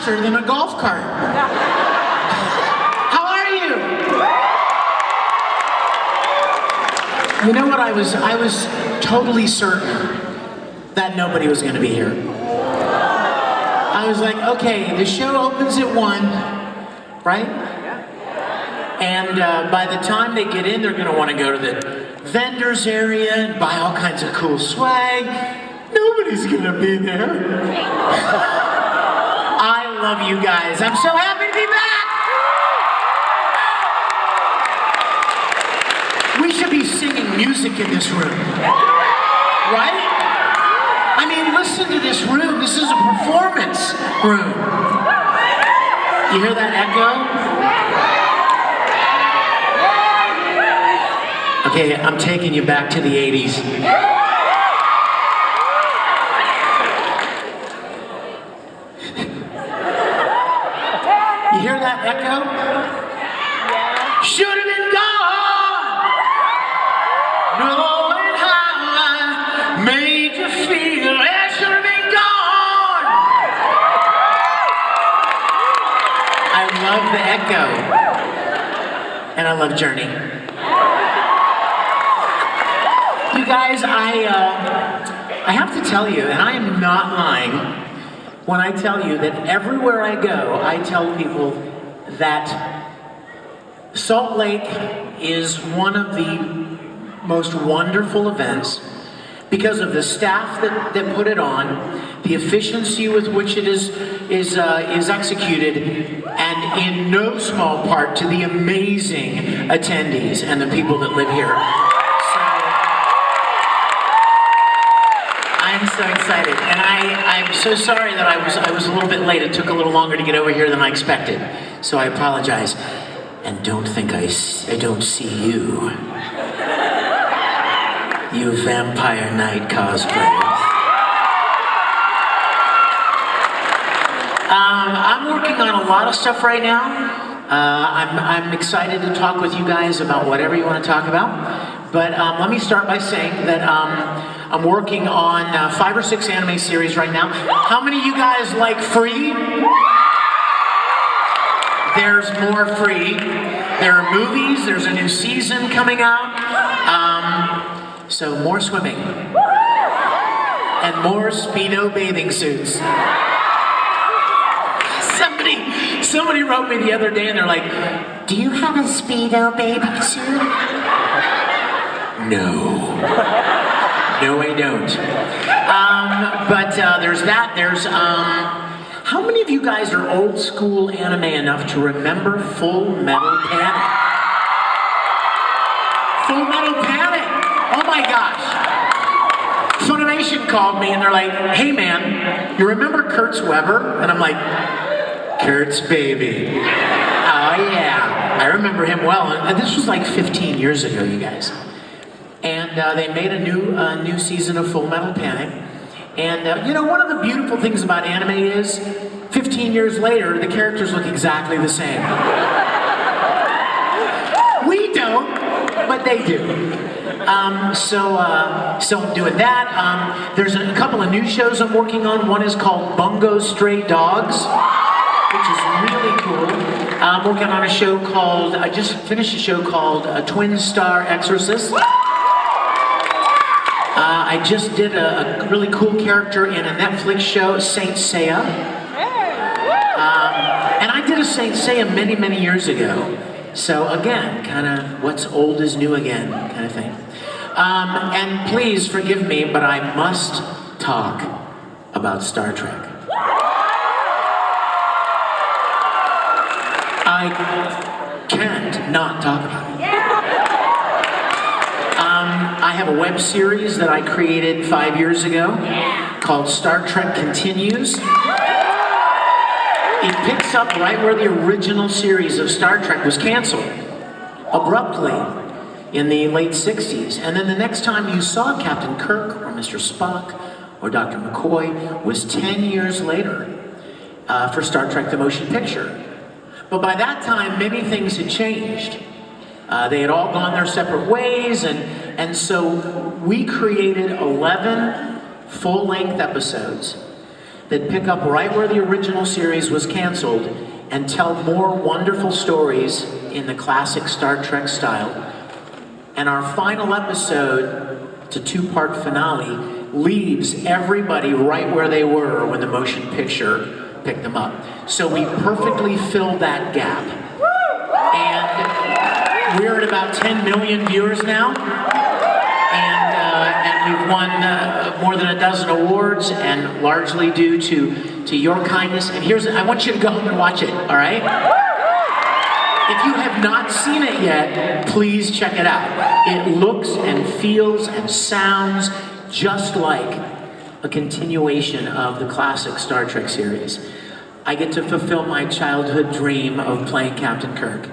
faster than a golf cart. How are you? You know what, I was totally certain that nobody was gonna be here. I was like, okay, the show opens at 1, right? And by the time they get in, they're gonna wanna go to the vendors area and buy all kinds of cool swag. Nobody's gonna be there. I love you guys. I'm so happy to be back. We should be singing music in this room, right? I mean, listen to this room. This is a performance room. You hear that echo? Okay, I'm taking you back to the 80s. You hear that echo? Should have been gone, knowing how I made you feel. I should have been gone. I love the echo, and I love Journey. You guys, I have to tell you, and I am not lying when I tell you that everywhere I go, I tell people that Salt Lake is one of the most wonderful events because of the staff that put it on, the efficiency with which it is executed, and in no small part to the amazing attendees and the people that live here. I'm so excited, and I'm so sorry that I was a little bit late. It took a little longer to get over here than I expected, so I apologize. And don't think I don't see you, you Vampire Knight cosplayers. I'm working on a lot of stuff right now. I'm excited to talk with you guys about whatever you want to talk about. But let me start by saying that I'm working on 5 or 6 anime series right now. How many of you guys like free? There's more free. There are movies, there's a new season coming out. So more swimming. And more Speedo bathing suits. Somebody wrote me the other day and they're like, do you have a Speedo bathing suit? No. No, I don't. There's that. There's, how many of you guys are old school anime enough to remember Full Metal Panic? Full Metal Panic! Oh my gosh. Funimation called me and they're like, hey man, you remember Kurtz Weber? And I'm like, Kurtz baby. Oh yeah, I remember him well. And this was like 15 years ago, you guys. And they made a new season of Full Metal Panic. And you know, one of the beautiful things about anime is 15 years later, the characters look exactly the same. We don't, but they do. So I'm doing that. There's a couple of new shows I'm working on. One is called Bungo Stray Dogs, which is really cool. I'm working on a show called, I just finished a show called Twin Star Exorcist. I just did a really cool character in a Netflix show, Saint Seiya. And I did a Saint Seiya many, many years ago. So again, kind of what's old is new again, kind of thing. And please forgive me, but I must talk about Star Trek. I can't not talk about it. I have a web series that I created 5 years ago called Star Trek Continues. It picks up right where the original series of Star Trek was canceled, abruptly, in the late 60s. And then the next time you saw Captain Kirk or Mr. Spock or Dr. McCoy was 10 years later for Star Trek The Motion Picture. But by that time, many things had changed. They had all gone their separate ways, and so we created 11 full-length episodes that pick up right where the original series was canceled and tell more wonderful stories in the classic Star Trek style. And our final episode, it's a two-part finale, leaves everybody right where they were when the motion picture picked them up. So we perfectly filled that gap. And we're at about 10 million viewers now. And we've won more than a dozen awards, and largely due to your kindness. And I want you to go home and watch it, all right? If you have not seen it yet, please check it out. It looks and feels and sounds just like a continuation of the classic Star Trek series. I get to fulfill my childhood dream of playing Captain Kirk.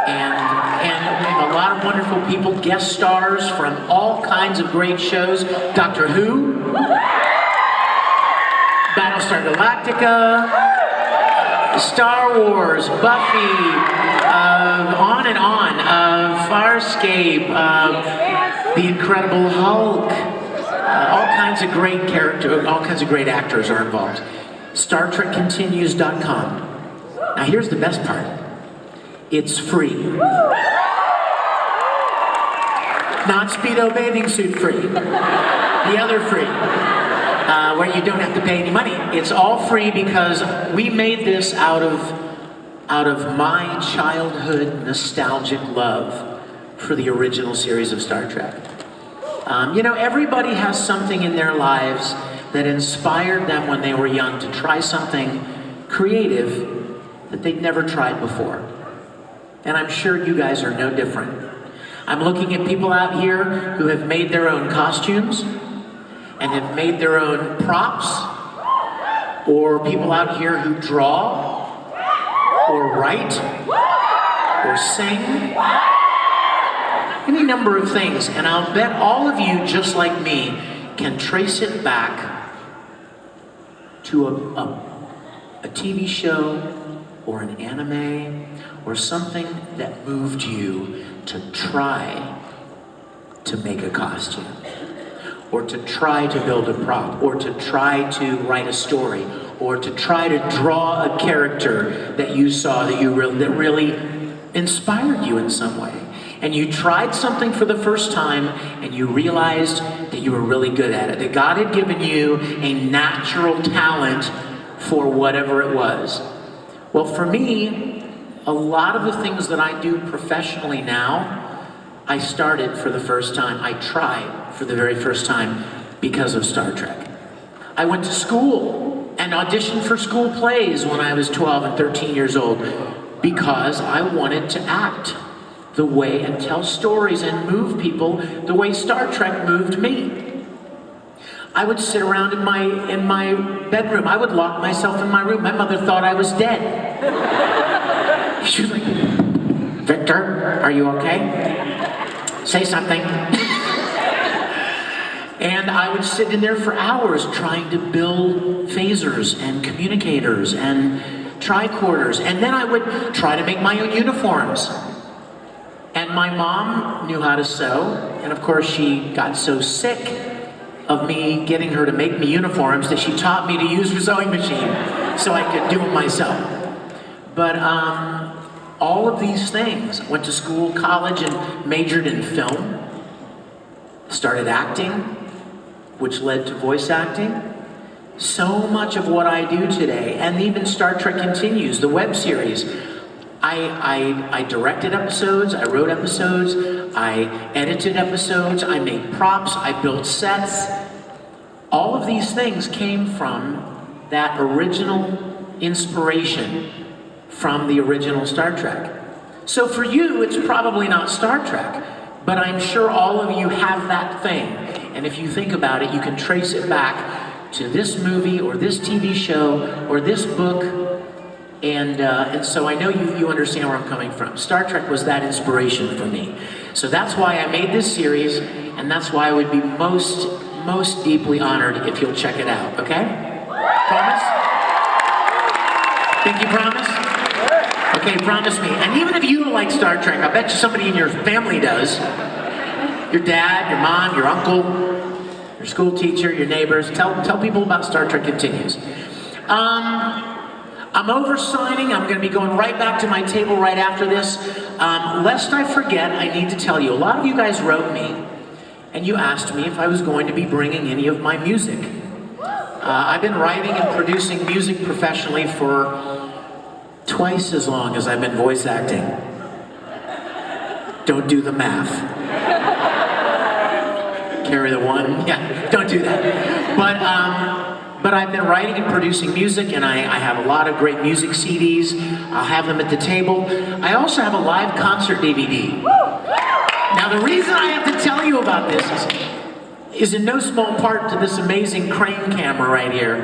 And we have a lot of wonderful people, guest stars from all kinds of great shows. Doctor Who, Battlestar Galactica, Star Wars, Buffy, on and on, Farscape, The Incredible Hulk, all kinds of great actors are involved. StarTrekContinues.com. Now here's the best part. It's free. Not Speedo bathing suit free. The other free. Where you don't have to pay any money. It's all free because we made this out of my childhood nostalgic love for the original series of Star Trek. Everybody has something in their lives that inspired them when they were young to try something creative that they'd never tried before. And I'm sure you guys are no different. I'm looking at people out here who have made their own costumes and have made their own props, or people out here who draw, or write, or sing, any number of things. And I'll bet all of you, just like me, can trace it back to a TV show, or an anime, or something that moved you to try to make a costume, or to try to build a prop, or to try to write a story, or to try to draw a character that you saw that really inspired you in some way. And you tried something for the first time, and you realized that you were really good at it, that God had given you a natural talent for whatever it was. Well, for me, a lot of the things that I do professionally now, I started for the first time. I tried for the very first time because of Star Trek. I went to school and auditioned for school plays when I was 12 and 13 years old because I wanted to act the way and tell stories and move people the way Star Trek moved me. I would sit around in my bedroom. I would lock myself in my room. My mother thought I was dead. She was like, "Victor, are you okay? Say something." And I would sit in there for hours trying to build phasers and communicators and tricorders. And then I would try to make my own uniforms. And my mom knew how to sew. And of course she got so sick of me getting her to make me uniforms that she taught me to use her sewing machine so I could do them myself. But all of these things, went to school, college, and majored in film, started acting, which led to voice acting. So much of what I do today, and even Star Trek Continues, the web series, I directed episodes, I wrote episodes, I edited episodes, I made props, I built sets. All of these things came from that original inspiration from the original Star Trek. So for you, it's probably not Star Trek, but I'm sure all of you have that thing. And if you think about it, you can trace it back to this movie or this TV show or this book. And so I know you understand where I'm coming from. Star Trek was that inspiration for me. So that's why I made this series, and that's why I would be most deeply honored if you'll check it out, okay? Promise? Think you promise? Okay, promise me. And even if you don't like Star Trek, I bet you somebody in your family does. Your dad, your mom, your uncle. your school teacher, your neighbors. Tell people about Star Trek Continues. I'm over-signing. I'm going to be going right back to my table right after this. Lest I forget, I need to tell you, a lot of you guys wrote me, and you asked me if I was going to be bringing any of my music. I've been writing and producing music professionally for twice as long as I've been voice acting. Don't do the math. Carry the one? Yeah, don't do that. But I've been writing and producing music, and I have a lot of great music CDs. I'll have them at the table. I also have a live concert DVD. Now, the reason I have to tell you about this is in no small part to this amazing crane camera right here,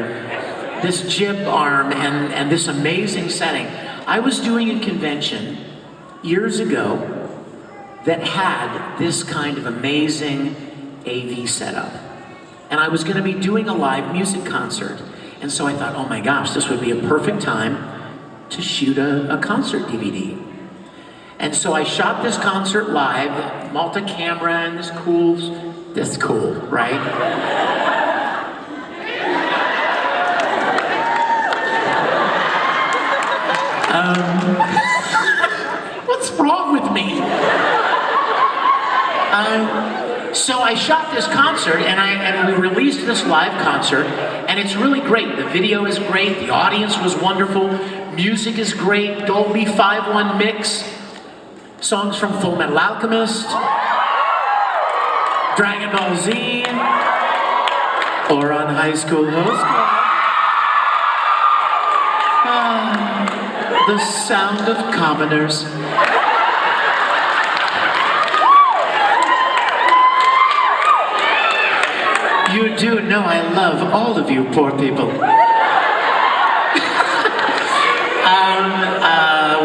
this jib arm, and this amazing setting. I was doing a convention years ago that had this kind of amazing AV setup. And I was going to be doing a live music concert. And so I thought, oh my gosh, this would be a perfect time to shoot a concert DVD. And so I shot this concert live, multi-camera, and this cool, right? What's wrong with me? So I shot this concert, and we released this live concert, and it's really great. The video is great, the audience was wonderful, music is great, Dolby 5.1 mix, songs from Full Metal Alchemist, Dragon Ball Z, or on High School Host Club. The sound of commoners. You do know I love all of you poor people.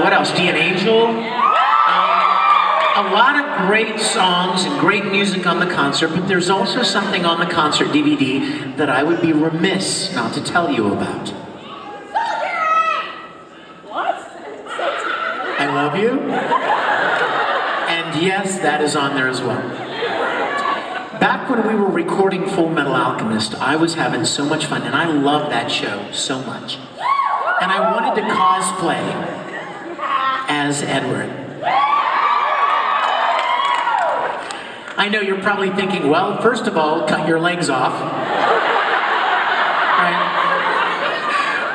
What else? Be an Angel? A lot of great songs and great music on the concert, but there's also something on the concert DVD that I would be remiss not to tell you about. What? I love you. And yes, that is on there as well. Back when we were recording Full Metal Alchemist, I was having so much fun, and I love that show so much. And I wanted to cosplay as Edward. I know you're probably thinking, well, first of all, cut your legs off. Right?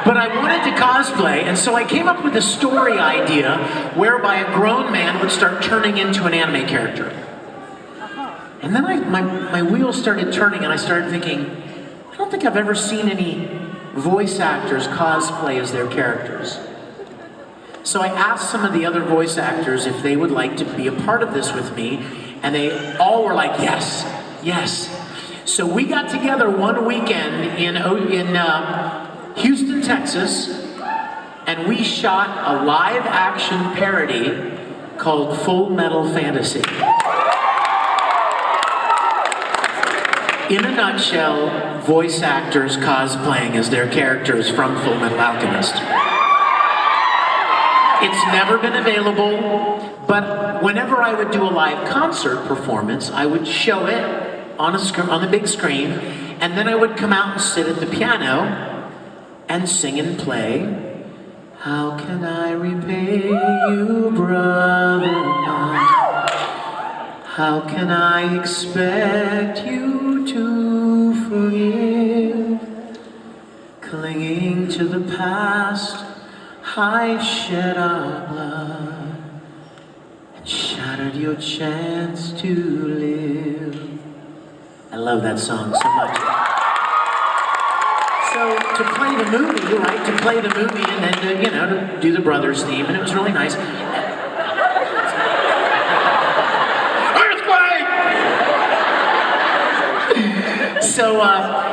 But I wanted to cosplay, and so I came up with a story idea whereby a grown man would start turning into an anime character. And then my wheels started turning, and I started thinking, I don't think I've ever seen any voice actors cosplay as their characters. So I asked some of the other voice actors if they would like to be a part of this with me, and they all were like, yes, yes. So we got together one weekend in Houston, Texas, and we shot a live action parody called Full Metal Fantasy. In a nutshell, voice actors cosplaying as their characters from Full Metal Alchemist. It's never been available, but whenever I would do a live concert performance, I would show it on the big screen, and then I would come out and sit at the piano and sing and play. How can I repay you, brother mine? How can I expect you to forgive? Clinging to the past, I shed our blood and shattered your chance to live. I love that song so much. So to play the movie, right? To play the movie and then to do the Brothers theme, and it was really nice.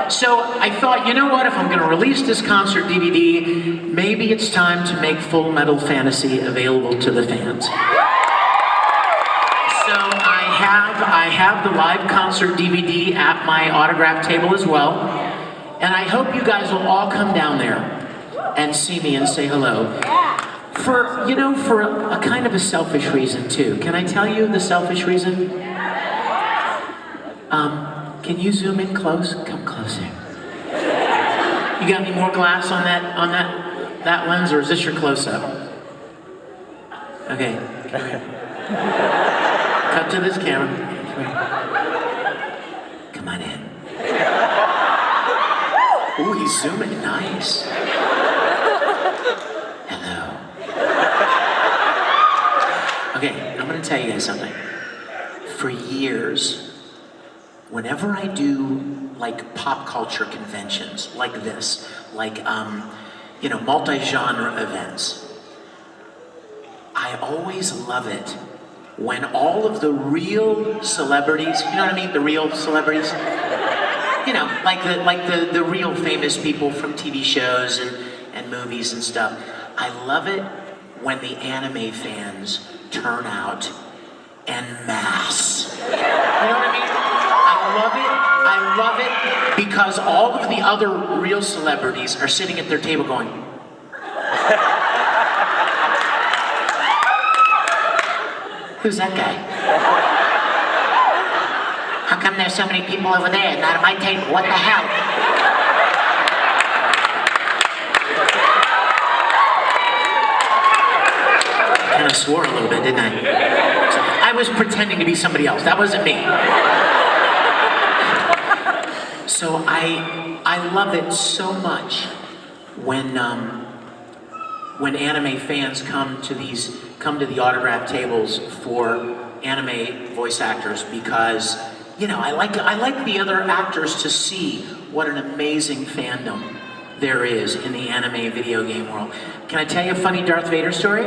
So I thought, you know what, if I'm going to release this concert DVD, maybe it's time to make Full Metal Fantasy available to the fans. So I have the live concert DVD at my autograph table as well, and I hope you guys will all come down there and see me and say hello. For a kind of a selfish reason too. Can I tell you the selfish reason? Can you zoom in close? Come closer. You got any more glass on that lens, or is this your close-up? Okay. Cut to this camera. Come on in. Ooh, he's zooming. Nice. Hello. Okay, I'm gonna tell you guys something. For years, whenever I do like pop culture conventions like this, like multi-genre events, I always love it when all of the real celebrities, you know what I mean, the real celebrities, you know, like the real famous people from TV shows and movies and stuff. I love it when the anime fans turn out en masse. You know what I mean? I love it because all of the other real celebrities are sitting at their table going, who's that guy? How come there's so many people over there, not at my table? What the hell? I kind of swore a little bit, didn't I? So I was pretending to be somebody else. That wasn't me. So I love it so much when anime fans come to the autograph tables for anime voice actors, because I like the other actors to see what an amazing fandom there is in the anime video game world. Can I tell you a funny Darth Vader story?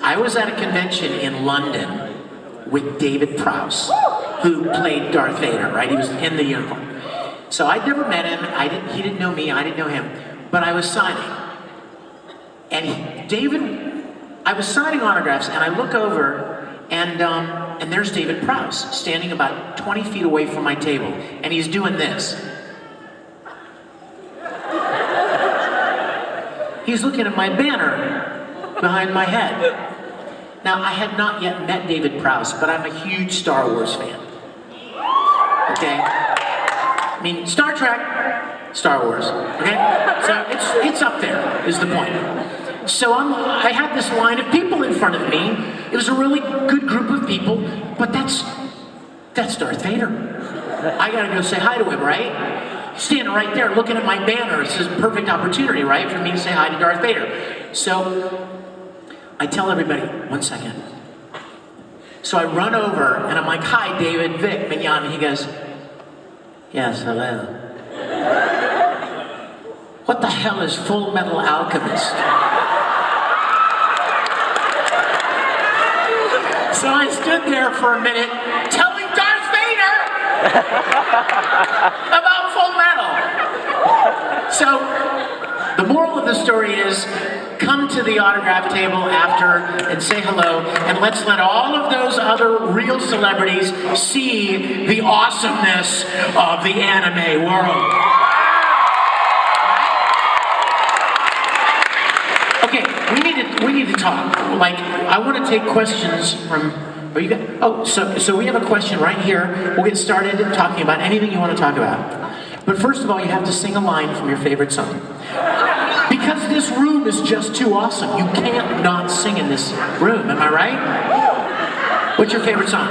I was at a convention in London with David Prowse, who played Darth Vader, right? He was in the uniform. So I'd never met him. He didn't know me. I didn't know him. But I was signing. And I was signing autographs, and I look over, and there's David Prowse standing about 20 feet away from my table, and he's doing this. He's looking at my banner behind my head. Now, I had not yet met David Prowse, but I'm a huge Star Wars fan. Okay? I mean, Star Trek, Star Wars. Okay? So it's up there, is the point. So I had this line of people in front of me. It was a really good group of people, but that's Darth Vader. I gotta go say hi to him, right? He's standing right there looking at my banner. It's a perfect opportunity, right, for me to say hi to Darth Vader. So I tell everybody, 1 second. So I run over and I'm like, hi, David, Vic Mignogna. He goes, yes, hello. What the hell is Full Metal Alchemist? So I stood there for a minute telling Darth Vader about Full Metal. So the moral of the story is, come to the autograph table after and say hello, and let's let all of those other real celebrities see the awesomeness of the anime world. Okay, we need to talk. Like, I want to take questions from. Are you guys? Oh, so we have a question right here. We'll get started talking about anything you want to talk about. But first of all, you have to sing a line from your favorite song. Because this room is just too awesome. You can't not sing in this room, am I right? What's your favorite song?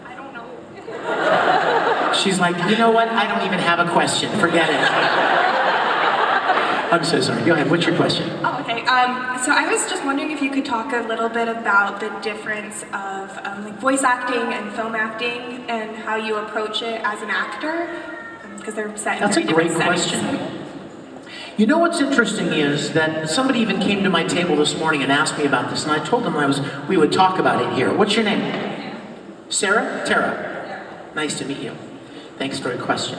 I don't know. She's like, you know what? I don't even have a question. Forget it. I'm so sorry. Go ahead. What's your question? Oh, okay. So I was just wondering if you could talk a little bit about the difference of like voice acting and film acting, and how you approach it as an actor, because they're set in That's a very great different question. settings. You know what's interesting is that somebody even came to my table this morning and asked me about this, and I told them we would talk about it here. What's your name? Sarah? Tara. Nice to meet you. Thanks for the question.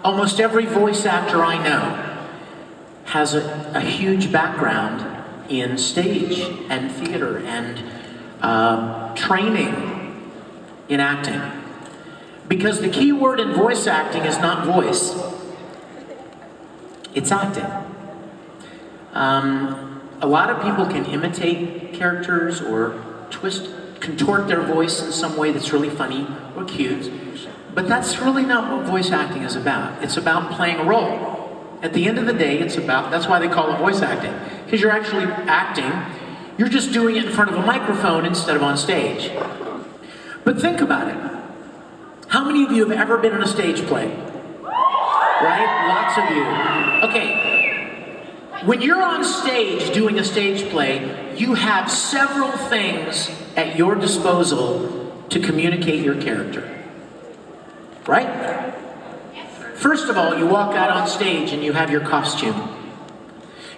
Almost every voice actor I know has a huge background in stage and theater and training in acting. Because the key word in voice acting is not voice. It's acting. A lot of people can imitate characters or contort their voice in some way that's really funny or cute. But that's really not what voice acting is about. It's about playing a role. At the end of the day, that's why they call it voice acting. Because you're actually acting, you're just doing it in front of a microphone instead of on stage. But think about it. How many of you have ever been in a stage play? Right? Lots of you. Okay. When you're on stage doing a stage play, you have several things at your disposal to communicate your character. Right? First of all, you walk out on stage and you have your costume.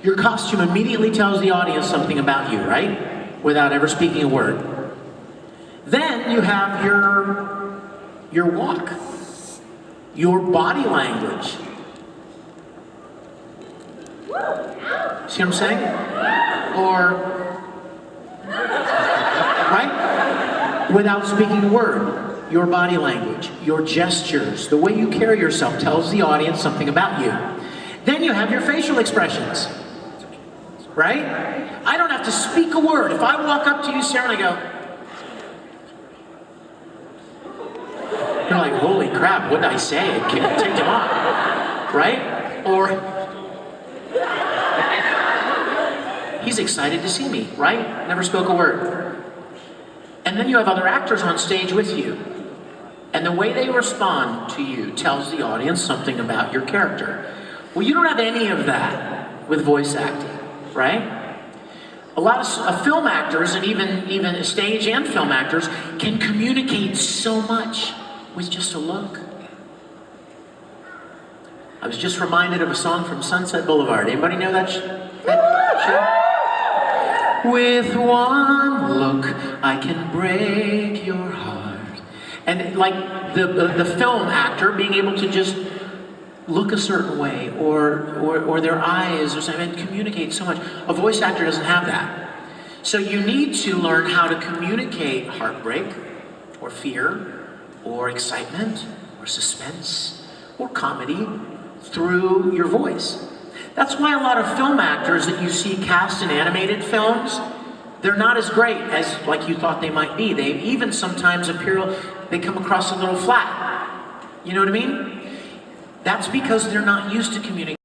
Your costume immediately tells the audience something about you, right? Without ever speaking a word. Then you have your walk, your body language. See what I'm saying? Or, right? Without speaking a word. Your body language, your gestures, the way you carry yourself tells the audience something about you. Then you have your facial expressions, right? I don't have to speak a word. If I walk up to you, Sarah, and I go, you're like, holy crap, what did I say? It ticked him off, right? Or, he's excited to see me, right? Never spoke a word. And then you have other actors on stage with you. And the way they respond to you tells the audience something about your character. Well, you don't have any of that with voice acting, right? A lot of film actors, and even stage and film actors, can communicate so much with just a look. I was just reminded of a song from Sunset Boulevard. Anybody know that show? With one look, I can break your heart. And like the film actor being able to just look a certain way, or their eyes or something, and communicate so much. A voice actor doesn't have that. So you need to learn how to communicate heartbreak, or fear, or excitement, or suspense, or comedy through your voice. That's why a lot of film actors that you see cast in animated films, they're not as great as like you thought they might be. They even sometimes they come across a little flat. You know what I mean? That's because they're not used to communicating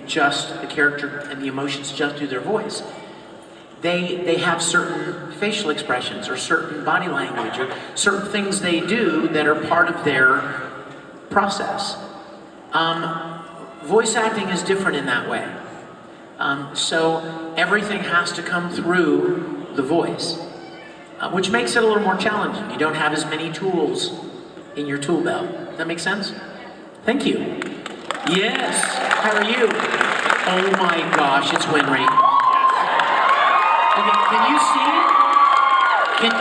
just the character and the emotions just through their voice. They have certain facial expressions or certain body language or certain things they do that are part of their process. Voice acting is different in that way. So everything has to come through the voice, which makes it a little more challenging. You don't have as many tools in your tool belt. Does that make sense? Thank you. Yes, how are you? Oh my gosh, it's Winry. Okay, can you see it?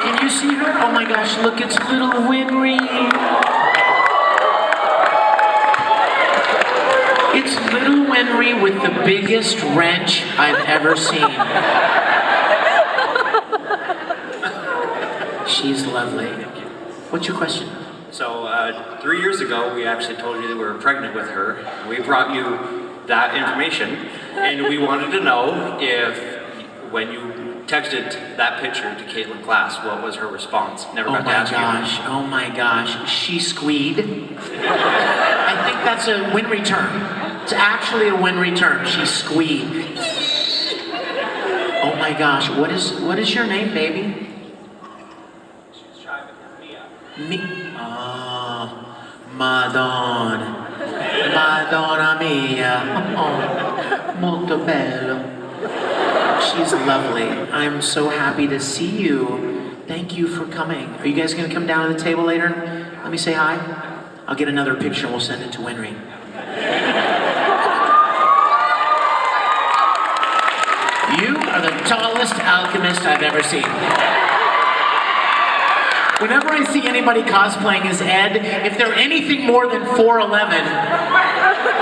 Can you see her? Oh my gosh, look, it's little Winry. It's little Winry with the biggest wrench I've ever seen. She's lovely. What's your question? So 3 years ago, we actually told you that we were pregnant with her. We brought you that information, and we wanted to know if, when you texted that picture to Caitlin Glass, what was her response? Never got to ask you. Oh my gosh, she squeed. I think that's a Winry term. It's actually a Winry term. She squeed. Oh my gosh, what is your name, baby? Madonna, Madonna mia, oh, molto bello. She's lovely. I'm so happy to see you. Thank you for coming. Are you guys gonna come down to the table later? Let me say hi. I'll get another picture and we'll send it to Winry. You are the tallest alchemist I've ever seen. Whenever I see anybody cosplaying as Ed, if they're anything more than 4'11",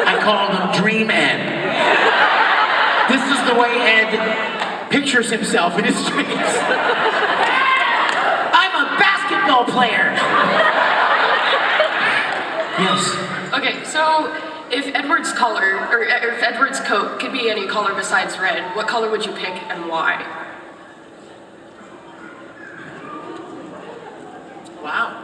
I call them Dream Ed. This is the way Ed pictures himself in his dreams. I'm a basketball player. Yes. Okay, so if Edward's color, or if Edward's coat could be any color besides red, what color would you pick and why? Wow.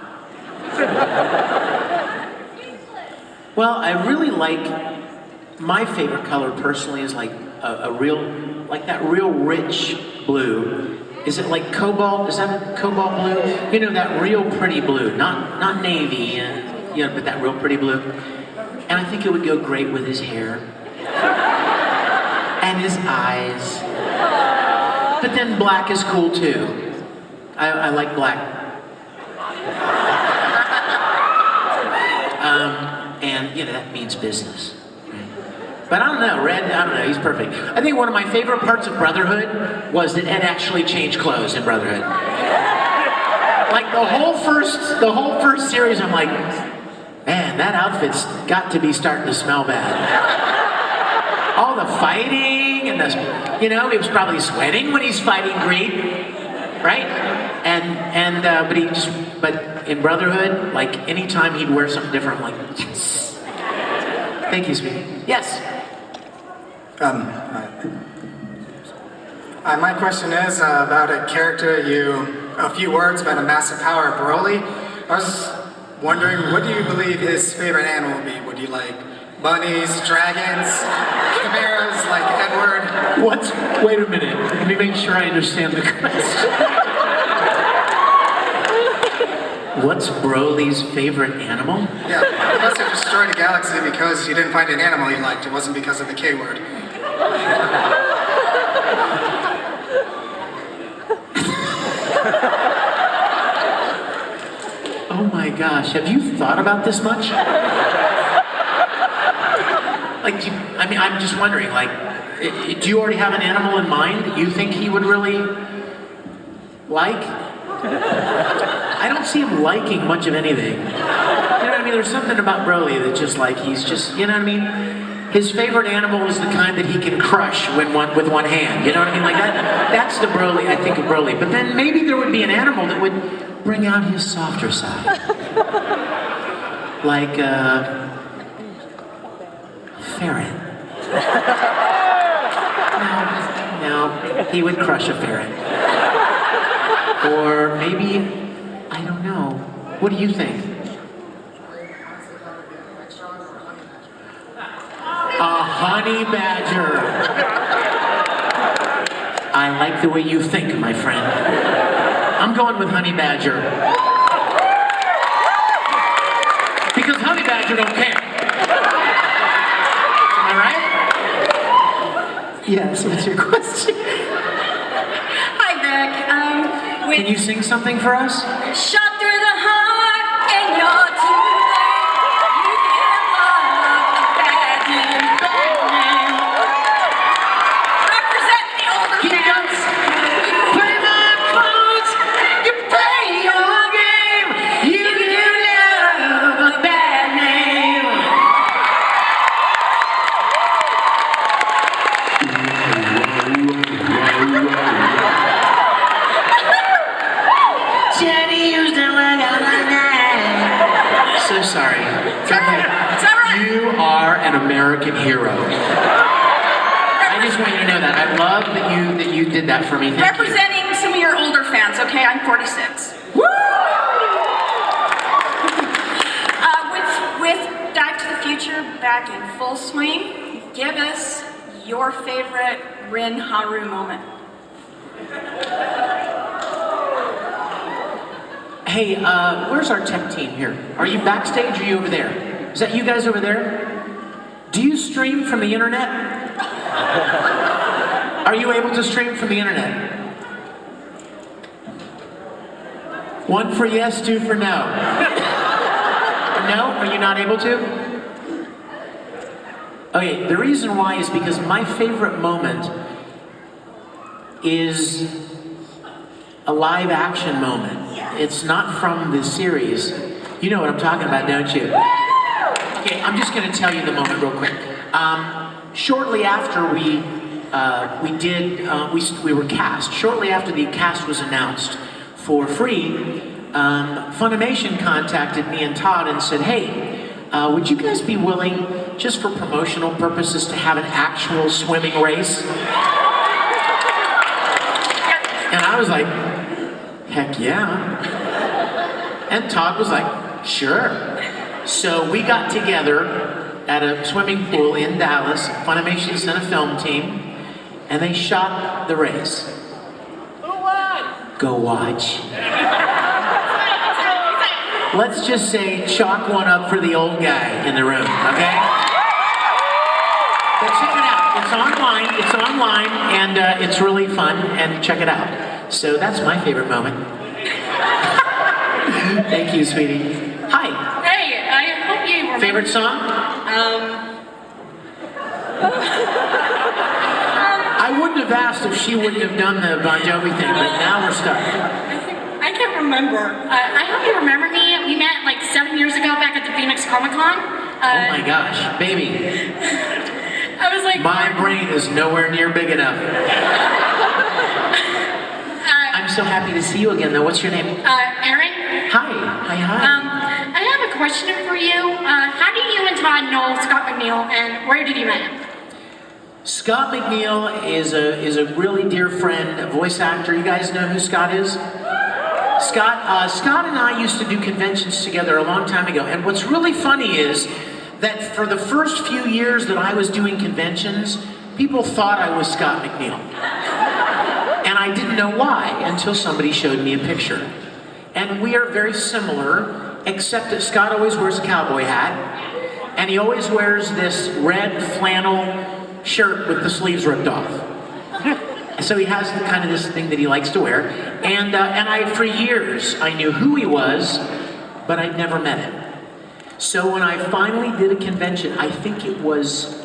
Well, I really like, my favorite color personally is like a real, like that real rich blue. Is it like cobalt? Is that cobalt blue? You know, that real pretty blue, not navy, and you know, but that real pretty blue. And I think it would go great with his hair and his eyes. But then black is cool too. I like black. And you know, that means business. But I don't know, Red, I don't know, he's perfect. I think one of my favorite parts of Brotherhood was that Ed actually changed clothes in Brotherhood. Like the whole first series, I'm like, man, that outfit's got to be starting to smell bad. All the fighting and the, you know, he was probably sweating when he's fighting Greed, right? But in Brotherhood, like anytime he'd wear something different, I'm like, yes. Thank you, sweetie. Yes. My question is about a character a few words about a massive power of Broly. I was wondering, what do you believe his favorite animal would be? Would you like bunnies, dragons, chimeras, like Edward? What? Wait a minute. Let me make sure I understand the question. What's Broly's favorite animal? Yeah, he must have destroyed a galaxy because you didn't find an animal you liked. It wasn't because of the K word. Oh my gosh, have you thought about this much? Like, I'm just wondering, like, do you already have an animal in mind that you think he would really like? I don't see him liking much of anything. You know what I mean? There's something about Broly that just like, he's just, you know what I mean? His favorite animal is the kind that he can crush with one hand. You know what I mean? Like that's the Broly, I think of Broly. But then maybe there would be an animal that would bring out his softer side. Like ferret. No, he would crush a ferret. Or maybe, I don't know. What do you think? A honey badger. I like the way you think, my friend. I'm going with honey badger. Because honey badger don't care. Am I right? Yes, what's your question? Hi, Vic. Can you sing something for us? Shot through the heart and you're too late. You give love a bad name. Represent the older fans. You play my clothes, you play your game, you give love a bad name. Jenny used to work out like that. So sorry. It's all right. You are an American hero. I just want you to know that. I love that you did that for me. Thank Representing some of your older fans, okay? I'm 46. you. Woo! With Dive to the Future back in full swing, give us your favorite Rin Haru moment. Hey, where's our tech team here? Are you backstage or are you over there? Is that you guys over there? Do you stream from the internet? Are you able to stream from the internet? One for yes, two for no. No? Are you not able to? Okay, the reason why is because my favorite moment is a live action moment. It's not from the series. You know what I'm talking about, don't you? Okay, I'm just going to tell you the moment real quick. Shortly after we were cast, shortly after the cast was announced for Free, Funimation contacted me and Todd and said, hey, would you guys be willing, just for promotional purposes, to have an actual swimming race? And I was like, heck yeah. And Todd was like, sure. So we got together at a swimming pool in Dallas. Funimation sent a film team, and they shot the race. Go watch. Let's just say chalk one up for the old guy in the room, okay? But check it out. It's online, and it's really fun, and check it out. So that's my favorite moment. Thank you, sweetie. Hi. Hey, I hope you remember. Favorite song? I wouldn't have asked if she wouldn't have done the Bon Jovi thing, but now we're stuck. I can't remember. I hope you remember me. We met like 7 years ago back at the FanX Comic-Con. Oh my gosh, baby. I was like... My brain is nowhere near big enough. I'm so happy to see you again, though. What's your name? Aaron? Hi. I have a question for you. How do you and Todd know Scott McNeil, and where did you meet him? Scott McNeil is a really dear friend, a voice actor. You guys know who Scott is? Scott and I used to do conventions together a long time ago. And what's really funny is that for the first few years that I was doing conventions, people thought I was Scott McNeil. And I didn't know why until somebody showed me a picture. And we are very similar, except that Scott always wears a cowboy hat, and he always wears this red flannel shirt with the sleeves ripped off. So he has kind of this thing that he likes to wear. And I, for years, I knew who he was, but I'd never met him. So when I finally did a convention, I think it was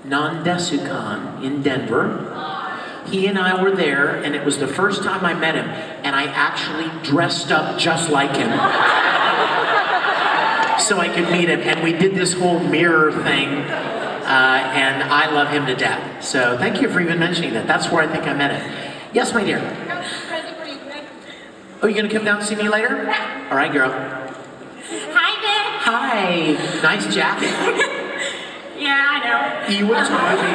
Nandesukan in Denver. He and I were there, and it was the first time I met him, and I actually dressed up just like him. So I could meet him, and we did this whole mirror thing, and I love him to death. So thank you for even mentioning that. That's where I think I met him. Yes, my dear. Oh, you gonna come down and see me later? All right, girl. Hi, Vic. Hi. Nice jacket. Yeah, I know. You would totally be.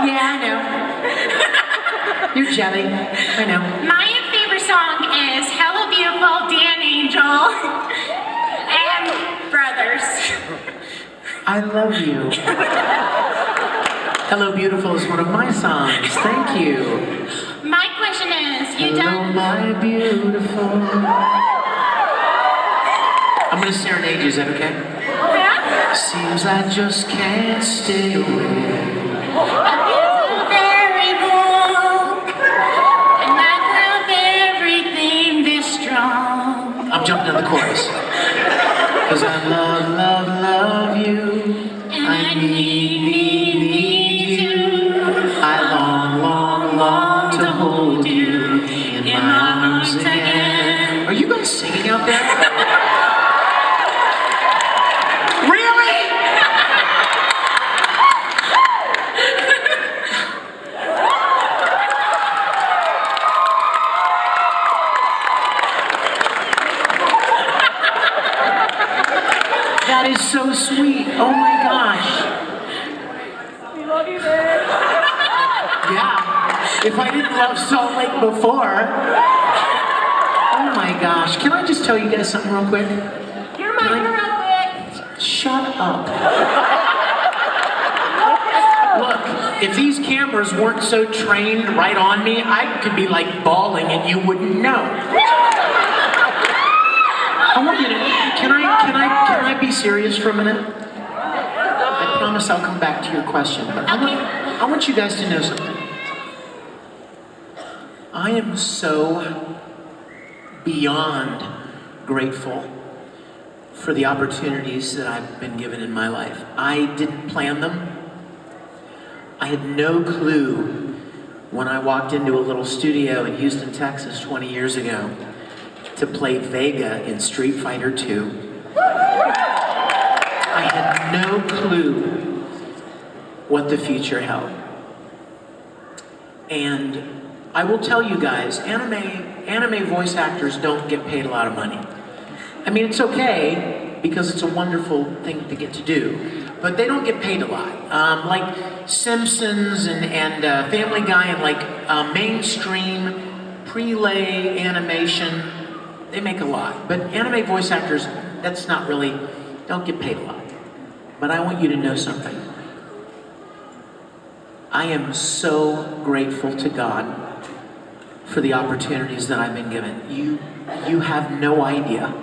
Yeah, I know. You're jelly. I know. My favorite song is Hello Beautiful, Dan Angel, and Brothers. I love you. Hello Beautiful is one of my songs. Thank you. My question is, you Hello, done... my beautiful. I'm gonna serenade you, is that okay? Yeah? Seems I just can't stay away. I feel very long, and I love everything this strong. I'm jumping in the chorus. Cause I love you. And I need you. I long to hold you in my arms again. Are you guys singing out there? Really? That is so sweet. Oh my gosh. We love you, man. Yeah. If I didn't love Salt Lake before. Oh my gosh. Can I just tell you guys something real quick? You're my hero, Vic. Shut up. Look, if these cameras weren't so trained right on me, I could be like bawling and you wouldn't know. I want you to, can I be serious for a minute? I promise I'll come back to your question, but I want you guys to know something. I am so beyond grateful for the opportunities that I've been given in my life. I didn't plan them. I had no clue when I walked into a little studio in Houston, Texas 20 years ago to play Vega in Street Fighter 2. I had no clue what the future held. And I will tell you guys, anime voice actors don't get paid a lot of money. I mean, it's okay because it's a wonderful thing to get to do, but they don't get paid a lot. Like Simpsons and Family Guy and like mainstream prelay animation, they make a lot. But anime voice actors, that's not really, don't get paid a lot. But I want you to know something. I am so grateful to God for the opportunities that I've been given. You have no idea.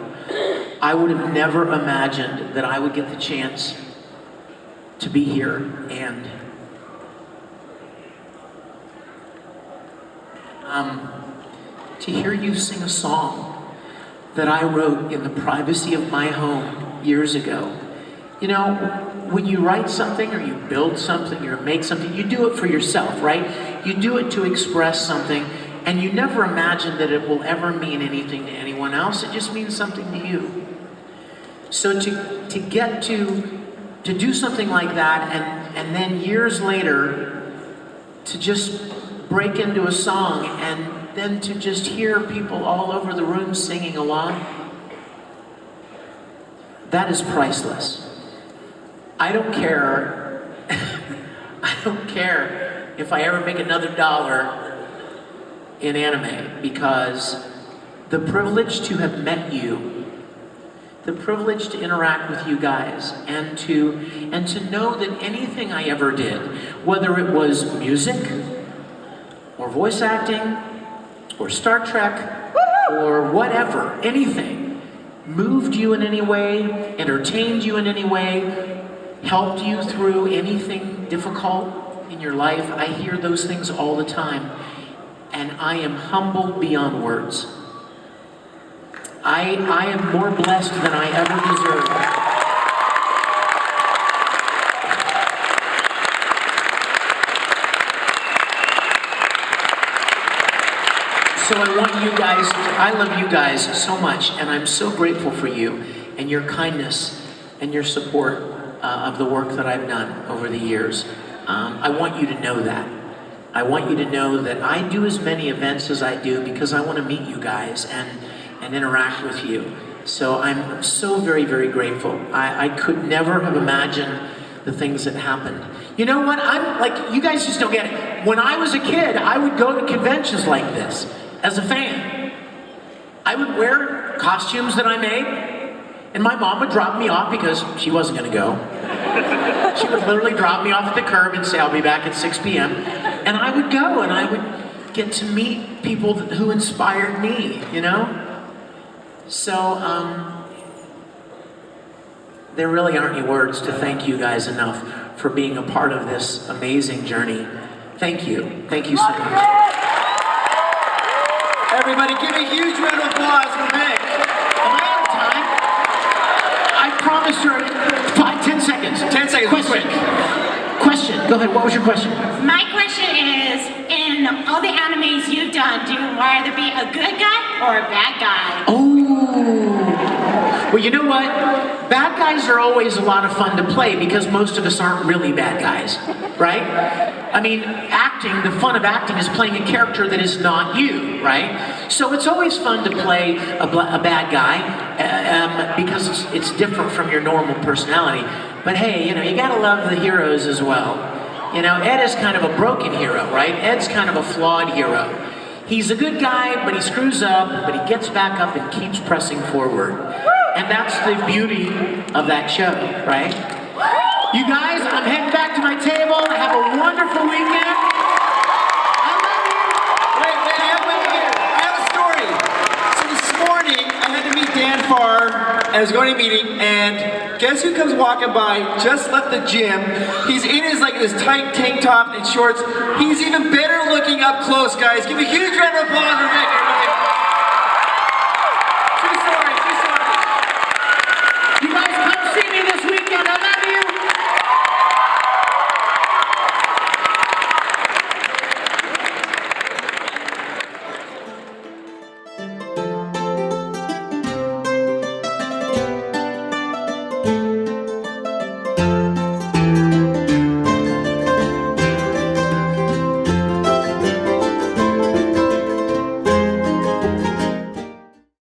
I would have never imagined that I would get the chance to be here and to hear you sing a song that I wrote in the privacy of my home years ago. You know, when you write something or you build something or make something, you do it for yourself, right? You do it to express something, and you never imagine that it will ever mean anything to anyone else. It just means something to you. So to get to do something like that, and then years later, to just break into a song, and then to just hear people all over the room singing along, that is priceless. I don't care. I don't care if I ever make another $1 in anime, because the privilege to have met you, the privilege to interact with you guys, and to know that anything I ever did, whether it was music or voice acting or Star Trek or whatever, anything, moved you in any way, entertained you in any way, helped you through anything difficult in your life. I hear those things all the time, and I am humbled beyond words. I am more blessed than I ever deserved. So I want you guys, I love you guys so much, and I'm so grateful for you and your kindness and your support of the work that I've done over the years. I want you to know that. I want you to know that I do as many events as I do because I want to meet you guys and interact with you. So I'm so very, very grateful. I could never have imagined the things that happened. You know what? I'm like, you guys just don't get it. When I was a kid, I would go to conventions like this as a fan. I would wear costumes that I made, and my mom would drop me off because she wasn't going to go. She would literally drop me off at the curb and say, I'll be back at 6 p.m. And I would go, and I would get to meet people who inspired me, you know? So, there really aren't any words to thank you guys enough for being a part of this amazing journey. Thank you. Thank you so much. Everybody give a huge round of applause for Vic. Am I out of time? I promised you 10 seconds. 10 seconds. Question. Go ahead. What was your question? My question is, in all the animes you've done, do you rather be a good guy or a bad guy? Oh. Well, you know what? Bad guys are always a lot of fun to play because most of us aren't really bad guys, right? I mean, acting, the fun of acting is playing a character that is not you, right? So it's always fun to play a bad guy because it's different from your normal personality. But hey, you know, you gotta love the heroes as well. You know, Ed is kind of a broken hero, right? Ed's kind of a flawed hero. He's a good guy, but he screws up, but he gets back up and keeps pressing forward. And that's the beauty of that show, right? You guys, I'm heading back to my table. Have a wonderful weekend. I love you. Wait, I have a story. So this morning, I had to meet Dan Farr, and I was going to a meeting, and guess who comes walking by, just left the gym. He's in his this tight tank top and shorts. He's even better looking up close, guys. Give a huge round of applause for Vic.